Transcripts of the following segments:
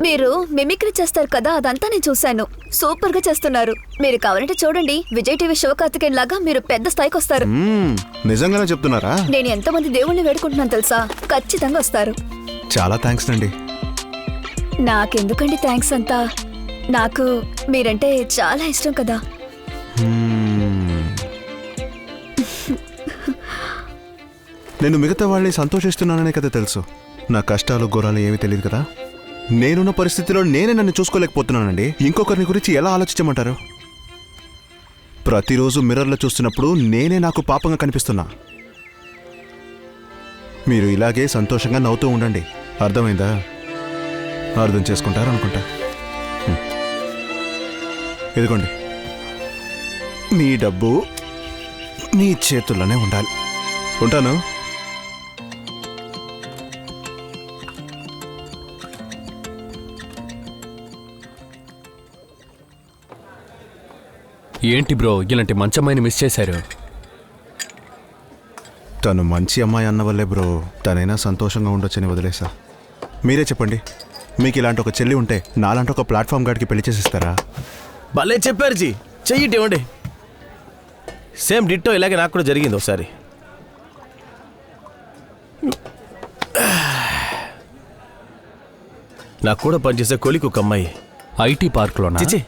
మీరు మిమిక్రీ చేస్తారు కదా, అదంతా నేను చూశాను. సూపర్ గా చేస్తున్నారు. మీరు కావాలంటే చూడండి, విజయ్ టీవీ శివకార్తికేయన్ లాగా మీరు పెద్ద స్థాయికి వస్తారు. నిజంగానే చెప్తున్నారా? నేను ఎంతమంది దేవుణ్ణి వేడుకుంటున్నాను తెలుసా? ఖచ్చితంగా వస్తారు. చాలా థ్యాంక్స్ అండి. నాకెందుకండి థ్యాంక్స్ అంతా? నాకు మీరంటే చాలా ఇష్టం కదా. నేను మిగతా వాళ్ళని సంతోషిస్తున్నాననే కదా తెలుసు. నా కష్టాలు ఘోరాలు ఏమీ తెలియదు కదా. నేనున్న పరిస్థితిలో నేనే నన్ను చూసుకోలేకపోతున్నానండి. ఇంకొకరిని గురించి ఎలా ఆలోచించమంటారు? ప్రతిరోజు మిర్రర్లో చూస్తున్నప్పుడు నేనే నాకు పాపంగా కనిపిస్తున్నా. మీరు ఇలాగే సంతోషంగా నవ్వుతూ ఉండండి. అర్థమైందా? అర్థం చేసుకుంటారు అనుకుంటా. ఇదిగోండి, మీ డబ్బు మీ చేతుల్లోనే ఉండాలి. ఉంటాను. ఏంటి బ్రో ఇలాంటి మంచి అమ్మాయిని మిస్ చేశారు? తను మంచి అమ్మాయి అన్న వల్లే బ్రో తనైనా సంతోషంగా ఉండొచ్చని వదిలేసా. మీరే చెప్పండి, మీకు ఇలాంటి ఒక చెల్లి ఉంటే నాలాంటి ఒక ప్లాట్ఫామ్ గాడికి పెళ్లి చేసిస్తారా? భలే చెప్పారు జీ. చెయ్యిటి ఇవ్వండి. సేమ్ డిట్టో ఇలాగే నాకు కూడా జరిగింది ఒకసారి. నాకు కూడా పనిచేసే కొలికి ఒక అమ్మాయి ఐటీ పార్క్లోనా? చిచి,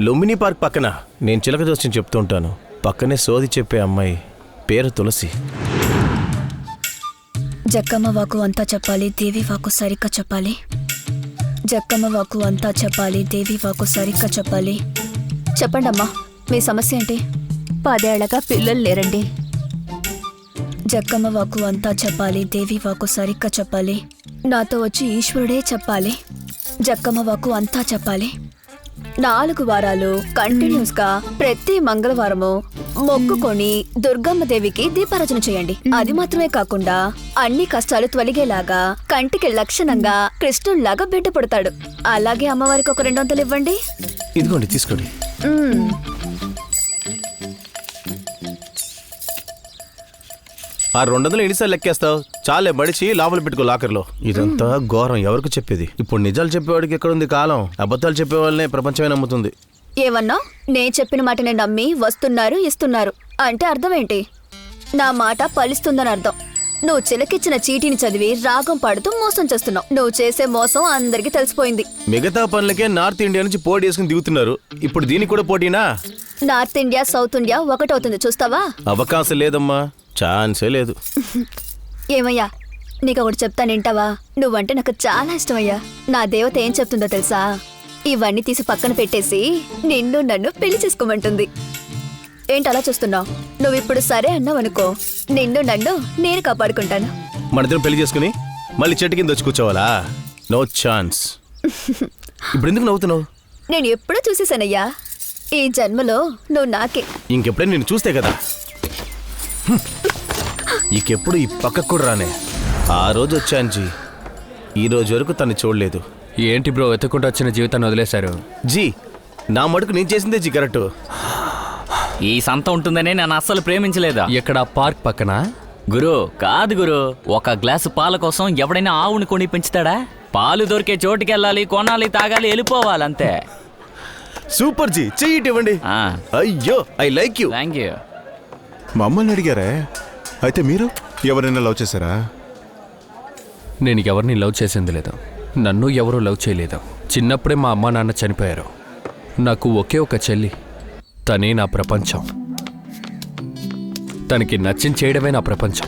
లుంబిని పార్క్ పక్కన. నేను చిలక దోషం చెప్తూ ఉంటాను. పక్కనే సోది చెప్పే అమ్మాయి పేరు తులసి. జక్కమ్మ వాకు అంతా చెప్పాలి, దేవి వాకు సరిగ్గా చెప్పాలి. జక్కమ్మ వాకు అంతా చెప్పాలి, దేవి వాకు సరిగ్గా చెప్పాలి. చెప్పండి అమ్మా, మీ సమస్య ఏంటి? 10 ఏళ్లగా పిల్లలు లేరండి. జక్కమ్మ వాకు అంతా చెప్పాలి, దేవి వాకు సరిగ్గా చెప్పాలి. నాతో వచ్చి ఈశ్వరుడే చెప్పాలి. జక్కమ్మ వాకు అంతా చెప్పాలి. 4 వారాలు కంటిన్యూస్ గా ప్రతి మంగళవారము మొక్కుకొని దుర్గమ్మ దేవికి దీపారాజన చేయండి. అది మాత్రమే కాకుండా అన్ని కష్టాలు తొలగేలాగా కంటికి లక్షణంగా కృష్ణుల్లాగా బిడ్డ పుడతాడు. అలాగే అమ్మవారికి ఒక 200 ఇవ్వండి. ఇదిగోండి, తీసుకోండి. ఆ 200 ఎన్నిసార్లు లెక్కేస్తావు? చాలే మడిచి లోపల పెట్టుకో లాకర్లో. ఇదంతా ఘోరం. ఎవరికి చెప్పేది? ఇప్పుడు నిజాలు చెప్పేవాడికి ఎక్కడుంది కాలం? అబద్ధాలు చెప్పేవాళ్ళనే ప్రపంచమే నమ్ముతుంది. ఏమన్నా? నేను చెప్పిన మాటనే నమ్మి వస్తున్నారు, ఇస్తున్నారు అంటే అర్థం ఏంటి? నా మాట ఫలిస్తుందని అర్థం. నువ్వు చిలకిచ్చిన చీటీని చదివి రాగం పాడుతూ మోసం చేస్తున్నావు. నువ్వు చేసే మోసం అందరికీ తెలిసిపోయింది. మిగతా పనులకే నార్త్ ఇండియా నుంచి పోటీ వేసుకుని దిగుతున్నారు. ఇప్పుడు దీనికి కూడా పోటీనా? నార్త్ ఇండియా సౌత్ ఇండియా ఒకటవుతుంది, చూస్తావా? అవకాశం లేదమ్మా, ఛాన్సే లేదు. ఏమయ్యా, నీకు ఒకటి చెప్తాను, వింటావా? నువ్వంటే నాకు చాలా ఇష్టమయ్యా. నా దేవత ఏం చెప్తుందో తెలుసా? ఇవన్నీ తీసి పక్కన పెట్టేసి నిన్ను నన్ను పెళ్లి చేసుకోమంటుంది. ఏంటి అలా చూస్తున్నావు? నువ్వు ఇప్పుడు సరే అన్నావు అనుకో, నిన్ను నన్ను నేను కాపాడుకుంటాను. మనిద్దరం పెళ్లి చేసుకుని మళ్ళీ చెట్టు కింద వచ్చి కూర్చోవాలా? No chance. ఇప్పుడు ఎందుకు నవ్వుతున్నావు? నేను ఎప్పుడూ చూసేసానయ్యా. ఈ జన్మలో నువ్వు నాకే. ఇంకెప్పుడైనా నేను చూస్తే కదా. ఇంకెప్పుడు ఈ పక్కకు కూడా రానే. ఆ రోజు వచ్చాను జీ, ఈ రోజు వరకు తను చూడలేదు. ఏంటి బ్రో వెతుక్కుంటూ వచ్చిన జీవితాన్ని వదిలేశారు? జీ, నా మటుకు నేను చేసిందే జీ కరెక్ట్. ఈ సంత ఉంటుందనే నేను అస్సలు ప్రేమించలేదా? ఎక్కడ? పార్క్ పక్కన? గురు కాదు గురు, ఒక గ్లాసు పాల కోసం ఎవడైనా ఆవుని కొని పెంచుతాడా? పాలు దొరికే చోటుకి వెళ్ళాలి, కొనాలి, తాగాలి, వెళ్ళిపోవాలి, అంతే. సూపర్ జీ, చెయ్యి ఇవ్వండి. అయ్యో, I like you. Thank you. మమ్మల్ని అడిగారే? అయితే మీరు ఎవరైనా లవ్ చేశారా? నేను ఎవరిని లవ్ చేసింది లేదు. నన్ను ఎవరూ లవ్ చేయలేదు. చిన్నప్పుడే మా అమ్మా నాన్న చనిపోయారు. నాకు ఒకే ఒక చెల్లి. తనే నా ప్రపంచం. తనకి నచ్చిన చేయడమే నా ప్రపంచం.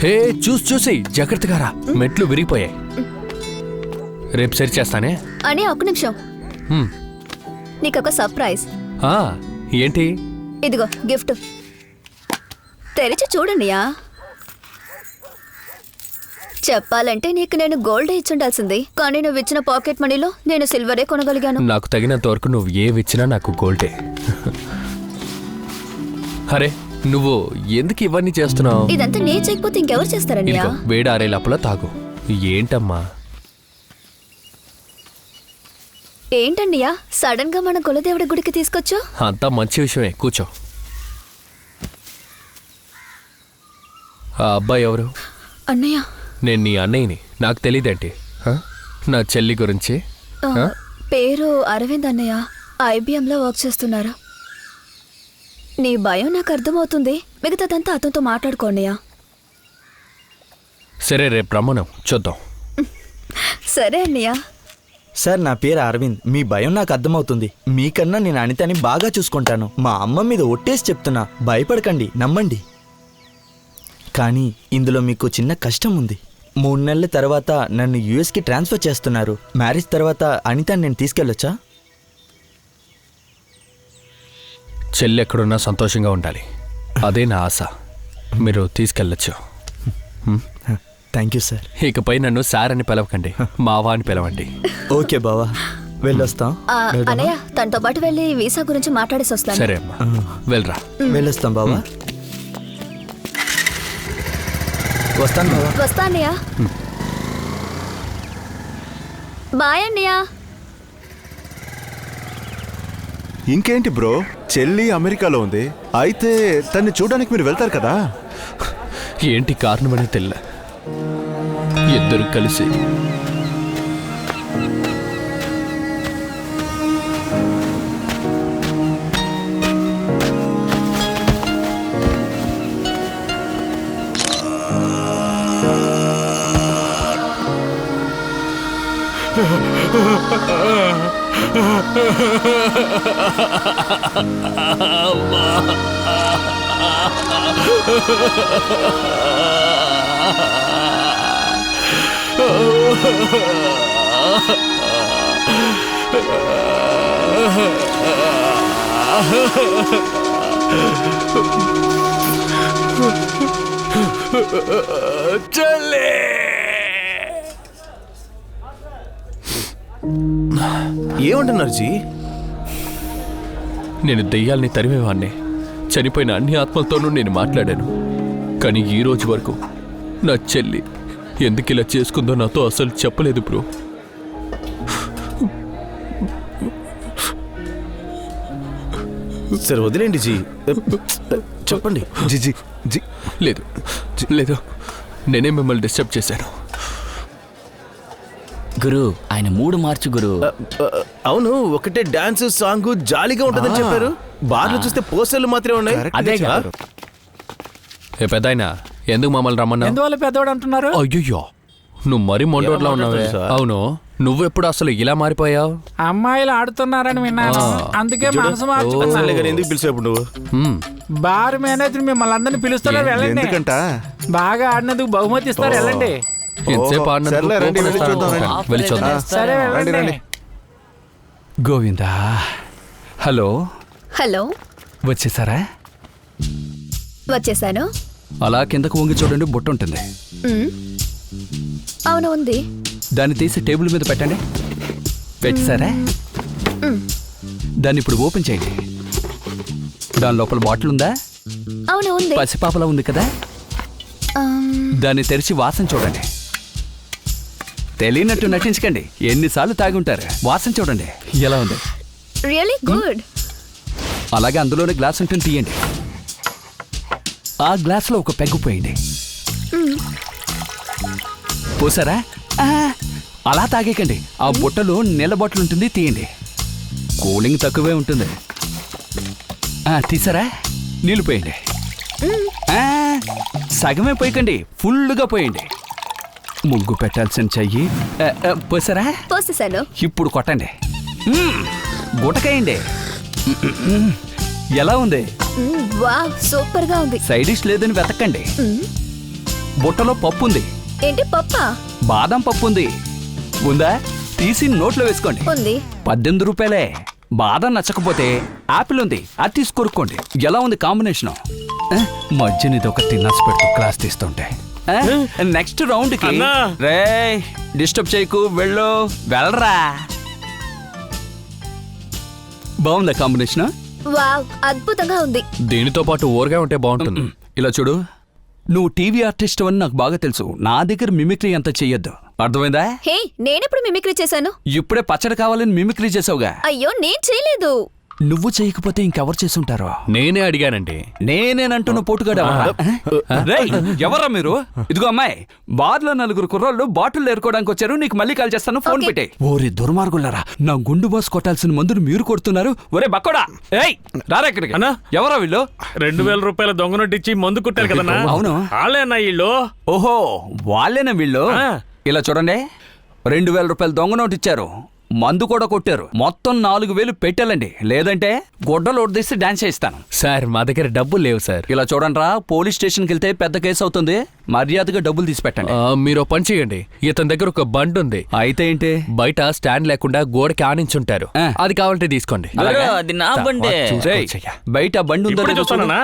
హే, చూసి జాగ్రత్తగా రా, మెట్లు విరిగిపోయాయి. రేపు సరి చేస్తానే. అని ఒక్క నిమిషం, నీకొక సర్ప్రైజ్. ఏంటి? ఇదిగో గిఫ్ట్. తెరిచి చూడండియా. చెప్పాలంటే నీకు నేను గోల్డే ఇచ్చుండాల్సింది, కానీ నువ్వు ఇచ్చిన పాకెట్ మనీలో నేను సిల్వరే కొనగలిగాను. నాకు తగినంత వరకు నువ్వు ఏవిచ్చినా నాకు గోల్డే. అరే, నువ్వు ఎందుకు ఇవన్నీ చేస్తున్నావు? ఇదంతా నేను చేయకపోతే ఇంకెవరు చేస్తారన్నయ్యా? వేడారే లోపల తాగు. ఏంటమ్మా? ఏంటన్నయ్యా సడన్ గా మన కులదేవుడి గుడికి తీసుకొచ్చు? అంతా మంచి విషయమే, కూర్చో. ఆ అబ్బాయి ఎవరు? అన్నయ్య. నేను నీ అన్నయ్యని. నాకు తెలీదేంటి? నా చెల్లి గురించి పేరు అరవింద్ అన్నయ్య. ఐబిఎంలో వర్క్ చేస్తున్నారు. నీ భయం నాకు అర్థమవుతుంది. మిగతాదంతా అతనితో మాట్లాడుకోండియా. సరే రేపు రమ్మను చూద్దాం. సరే అన్నయ్య. సార్ నా పేరు అరవింద్. మీ భయం నాకు అర్థమవుతుంది. మీకన్నా నేను అనితని బాగా చూసుకుంటాను. మా అమ్మ మీద ఒట్టేసి చెప్తున్నా, భయపడకండి, నమ్మండి. కానీ ఇందులో మీకు చిన్న కష్టం ఉంది. 3 నెలల తర్వాత నన్ను యూఎస్కి ట్రాన్స్ఫర్ చేస్తున్నారు. మ్యారేజ్ తర్వాత అనితని నేను తీసుకెళ్ళొచ్చా? చెల్లి ఎక్కడున్నా సంతోషంగా ఉండాలి, అదే నా ఆశ. మీరు తీసుకెళ్ళచ్చు. Thank you sir. ఇకపై నన్ను సార్ అని పిలవకండి, మావా అని పిలవండి. ఓకే బావా, వెళ్ళొస్తాం. అన్నయ్య తనతో పాటు వెళ్ళి వీసా గురించి మాట్లాడేసి వస్తాను. సరే అమ్మా, వెళ్ళరా. వెళ్ళొస్తాం బావా. వస్తాను బావా. వస్తా అన్నయ్య. బాయ్ అన్నయ్య. ఇంకేంటి బ్రో, చెల్లి అమెరికాలో ఉంది. అయితే తన్ని చూడడానికి మీరు వెళ్తారు కదా? ఏంటి కారణమని తెల్ల ఇద్దరు కలిసి ఏమంటున్నారు జీ? నేను దెయ్యాల్ని తరిమేవాణ్ణి. చనిపోయిన అన్ని ఆత్మలతోనూ నేను మాట్లాడాను. కానీ ఈ రోజు వరకు నా చెల్లి ఎందుకు ఇలా చేసుకుందో నాతో అసలు చెప్పలేదు బ్రో. సరే వదిలేండి జీ, చెప్పండి. జీ జీ జీ లేదు లేదు, నేనే మిమ్మల్ని డిస్టర్బ్ చేశాను. గురు ఆయన మూడు మార్చు గురు. అవును, ఒకటే డాన్స్ సాంగ్ జాలీగా ఉంటుందని చెప్పారు. బార్లు చూస్తే పోస్టర్లు మాత్రమే ఉన్నాయి. అదేగా. ఏ పెద్దాయనా, ఎందుకు మమ్మల్ని రమ్మన్నా? ఎందువల్ల పెద్దవాడు అంటున్నారు? అయ్యో, నువ్వు మరీ మొండోట్లా ఉన్నావే. అవును, నువ్వెప్పుడు అసలు ఇలా మారిపోయావు? అమ్మాయిలు ఆడుతున్నారని విన్నాను, అందుకే మనసు మార్చుకున్నాను. ఎందుకు పిలిచేప్పుడు నువ్వు? బార్ మేనేజర్ మిమ్మల్ని అందరినీ పిలుస్తున్నారు, వెళ్ళండి. ఎందుకంట? బాగా ఆడినందుకు బహుమతి ఇస్తారు, వెళ్ళండి. ఎంతసేపు ఆడినందుకు సర్లే, రండి, వెళ్ళి చూద్దాం, రండి. వెళ్ళి చూద్దాం. సరే వెళ్ళండి. Govinda, hello, hello. వచ్చేసారా? వచ్చేసాను. అలా కిందకు వంగి చూడండి, బుట్ట ఉంటుంది. అవును, ఉంది. దాన్ని తీసి టేబుల్ మీద పెట్టండి. పెట్టేశారా? దాన్ని ఇప్పుడు ఓపెన్ చేయండి. దాని లోపల బాటిల్ ఉందా? అవును, ఉంది. పసిపాపలా ఉంది కదా? దాన్ని తెరిచి వాసన చూడండి. తెలియనట్టు నటించకండి. ఎన్నిసార్లు తాగి ఉంటారు. వాసన చూడండి ఎలా ఉంది. Really good. అలాగే అందులోనే గ్లాస్ ఉంటుంది, తీయండి. ఆ గ్లాస్లో ఒక పెగ్గు పోయండి. పోసారా? అలా తాగేకండి. ఆ బుట్టలో నీళ్ళ బాటిల్ ఉంటుంది, తీయండి. కూలింగ్ తక్కువే ఉంటుంది. తీసారా? నీళ్ళు పోయండి. సగమే పోయకండి, ఫుల్గా పోయండి. ముగ్గు పెట్టాల్సిన చెయ్యి పోసారా? పోసేసాను. ఇప్పుడు కొట్టండి. గుటకేయండి. ఎలా ఉంది? వావ్, సూపర్ గా ఉంది. సైడ్ డిష్ లేదని వెతకండి. బుట్టలో పప్పు ఉంది. ఏంటి, పప్పా? బాదం పప్పు ఉంది. ఉందా? తీసి నోట్లో వేసుకోండి. ఉంది. 18 రూపాయలే. బాదం నచ్చకపోతే ఆపిల్ ఉంది, అది తీసి కొనుక్కోండి. ఎలా ఉంది కాంబినేషన్? మధ్యనిది ఒక తిన్నాసి పెడుతూ క్లాస్ తీస్తుంటే నెక్స్ట్ రౌండ్ కి రే డిస్టర్బ్ చేయకు, వెళ్ళరా. బాగుందా కాంబినేషన్? వావ్, అద్భుతంగా ఉంది. దీనితో పాటు ఓరగా ఉంటే బాగుంటుంది. ఇలా చూడు, నువ్వు టీవీ ఆర్టిస్ట్ అని నాకు బాగా తెలుసు. నా దగ్గర మిమిక్రీ అంత చెయ్యొద్దు, అర్థమైందా? హే, నేనెప్పుడు మిమిక్రీ చేశాను? ఇప్పుడే పచ్చడి కావాలని మిమిక్రీ చేసావుగా. అయ్యో, నేను చేయలేదు. నువ్వు చేయకపోతే ఇంకెవరు చేసుంటారో? నేనే అడిగానండి. నేనేనంటున్న పోటుగాడా? ఎవరా మీరు? ఇదిగో అమ్మాయి, బార్లో 4 కుర్రోళ్ళు బాటిల్ ఏరుకోవడానికి వచ్చారు. నీకు మళ్ళీ కాల్ చేస్తాను, ఫోన్ పెట్టే. ఓరే దుర్మార్గులారా, నా గుండు బాస్ కొట్టాల్సిన మందులు మీరు కొడుతున్నారు. ఒరే బక్కోడా, ఏయ్ రారా ఇక్కడికి. అన్నా, ఎవరా వీళ్ళు? 2000 రూపాయల దొంగ నోటు ఇచ్చి మందు కుట్టారు కదన్నా. అవును. వాళ్ళేనా వీళ్ళు? ఓహో వాళ్ళేనా వీళ్ళు? ఇలా చూడండి, 2000 రూపాయలు దొంగ నోటు ఇచ్చారు, మందు కూడా కొట్టారు. మొత్తం 4000 పెట్టాలండి, లేదంటే గొడ్డలు ఒడిసి డాన్స్ చేయిస్తాను. సార్ మా దగ్గర డబ్బులు లేవు సార్. ఇలా చూడండి రా, పోలీస్ స్టేషన్కి వెళ్తే పెద్ద కేసు అవుతుంది. మర్యాదగా డబ్బులు తీసి పెట్టండి. మీరు ఓ పని చేయండి, ఇతని దగ్గర ఒక బండి ఉంది. అయితే ఏంటి? బయట స్టాండ్ లేకుండా గోడకి ఆనించుంటారు. అది కావాలంటే తీసుకోండి. గురు, అది నా బండే. రేయ్, బయట బండి ఉందో ఇప్పుడే లేదో చూడు. చూస్తానన్నా.